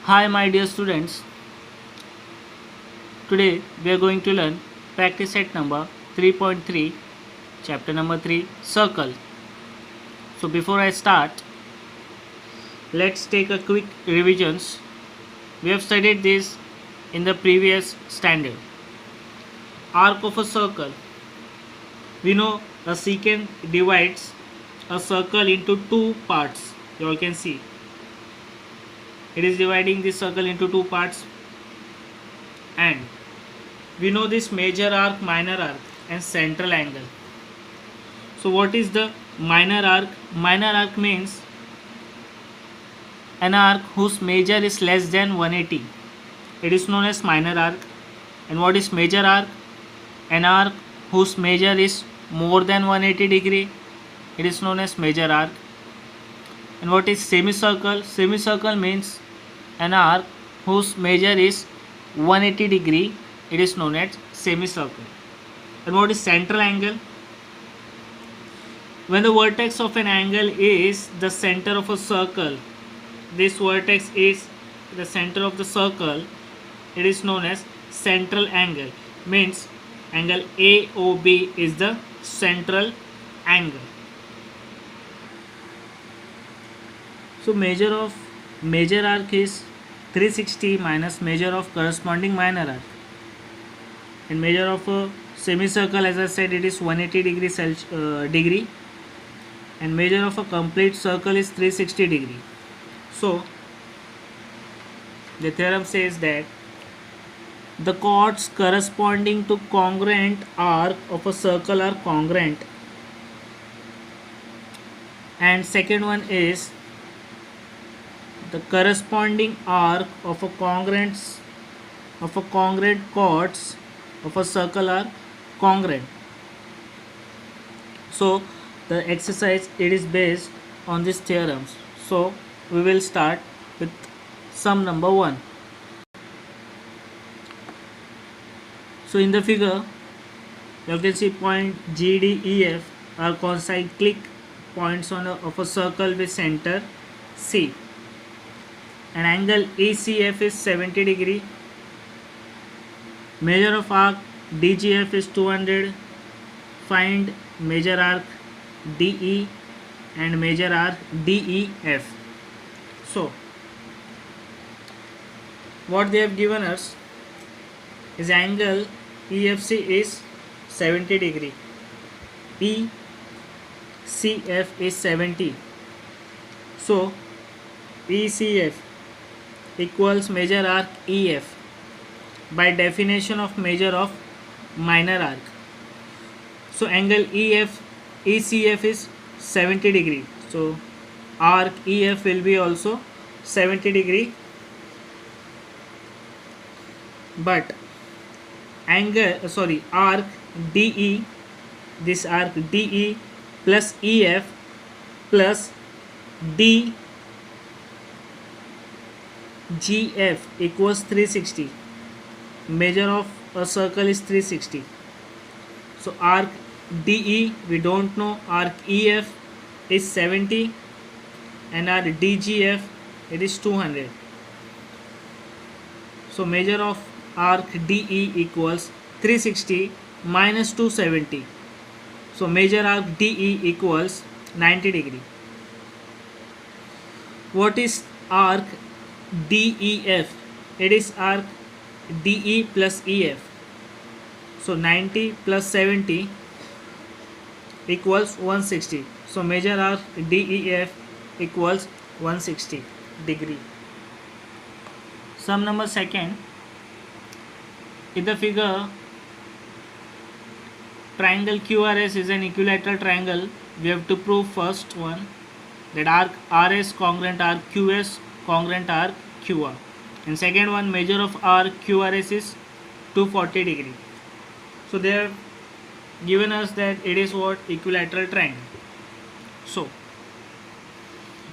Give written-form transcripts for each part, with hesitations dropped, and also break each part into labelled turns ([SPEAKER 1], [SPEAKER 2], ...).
[SPEAKER 1] Hi, my dear students. Today we are going to learn practice set number 3.3, chapter number 3, circle. So, before I start, let's take a quick revisions. We have studied this in the previous standard. Arc of a circle. We know a secant divides a circle into two parts. You all can see. It is dividing this circle into two parts, and we know this major arc, minor arc, and central angle. So what is the minor arc? Minor arc means an arc whose major is less than 180. It is known as minor arc. And what is major arc? An arc whose major is more than 180 degree. It is known as major arc. And what is semicircle? Semicircle means an arc whose major is 180 degree. It is known as semicircle. And what is central angle? When the vertex of an angle is the center of a circle, this vertex is the center of the circle, it is known as central angle. Means angle AOB is the central angle. So measure of major arc is 360 minus measure of corresponding minor arc. And measure of a semicircle, as I said, it is 180 degree, and measure of a complete circle is 360 degree. So the theorem says that the chords corresponding to congruent arc of a circle are congruent, and second one is the corresponding arc of a congruent chords of a circle are congruent. So the exercise, it is based on these theorems. So we will start with sum number 1. So in the figure you can see point GDEF are concyclic points of a circle with center C, and angle ECF is 70 degree. Measure of arc DGF is 200. Find major arc DE and major arc DEF. So what they have given us is angle EFC is 70 degree, ECF is 70. So ECF equals major arc EF by definition of measure of minor arc. So angle ECF is 70 degree. So arc EF will be also 70 degree. But arc DE, this arc DE plus EF plus DGF equals 360. Measure of a circle is 360. So arc DE we don't know, arc EF is 70, and arc DGF it is 200. So measure of arc DE equals 360 minus 270. So measure arc DE equals 90 degree. What is arc DEF? It is arc DE plus EF. So 90 plus 70 equals 160. So measure arc DEF equals 160 degree. Sum number 2. In the figure, triangle QRS is an equilateral triangle. We have to prove first one that arc RS congruent arc QS congruent arc QR. And second one, measure of arc QRS is 240 degree. So they have given us that it is what? Equilateral triangle. So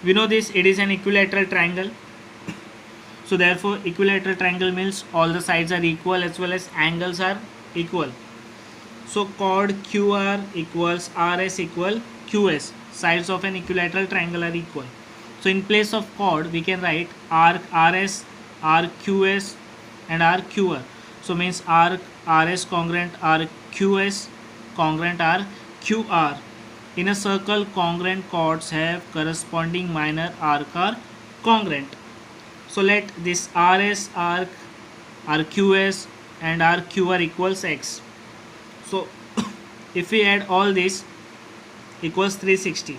[SPEAKER 1] we know this, it is an equilateral triangle. So therefore equilateral triangle means all the sides are equal as well as angles are equal. So chord QR equals RS equal QS. Sides of an equilateral triangle are equal. So in place of chord we can write arc RS RQS and RQR. So means RS congruent RQS, congruent RQR. In a circle, congruent chords have corresponding minor arc are congruent. So let this RS arc, RQS and RQR equals X. So if we add all this equals 360.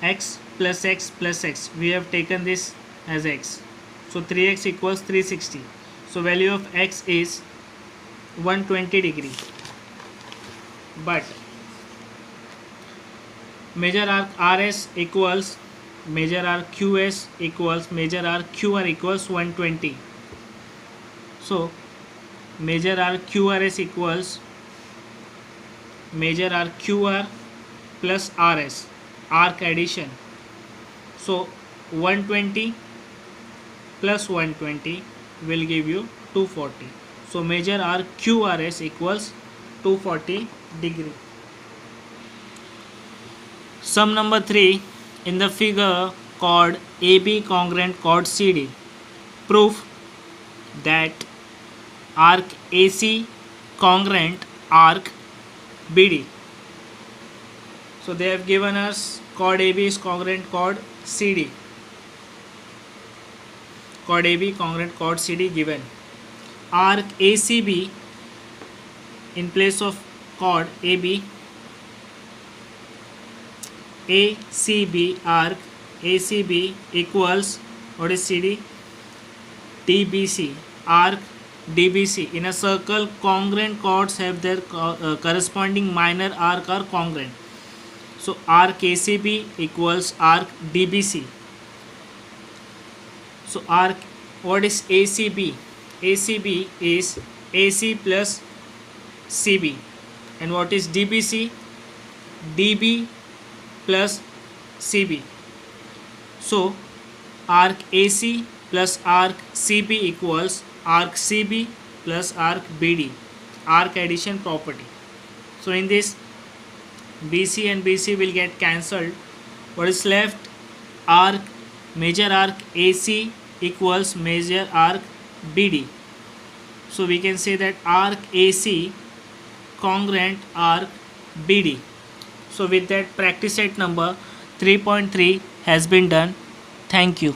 [SPEAKER 1] X plus X plus X. We have taken this as X. So 3x equals 360. So value of X is 120 degree. But major arc RS equals major arc QS equals major arc QR equals 120. So major arc QRS equals major arc QR plus RS, arc addition. So 120 plus 120 will give you 240. So major arc QRS equals 240 degree. Sum number 3 in the figure called AB congruent chord CD. Proof that arc AC congruent arc BD. So they have given us chord AB is congruent chord CD. Chord AB congruent chord CD given. Arc ACB in place of chord AB, ACB arc ACB equals what is CD? DBC arc DBC. In a circle, congruent chords have their corresponding minor arc are congruent. So arc ACB equals arc DBC. So arc, what is ACB? ACB is AC plus CB. And what is DBC? DB plus CB. So arc AC plus arc CB equals arc CB plus arc BD, arc addition property. So in this, BC and BC will get cancelled. What is left? Arc, major arc AC equals major arc BD. So we can say that arc AC congruent arc BD. So with that, practice set number 3.3 has been done. Thank you.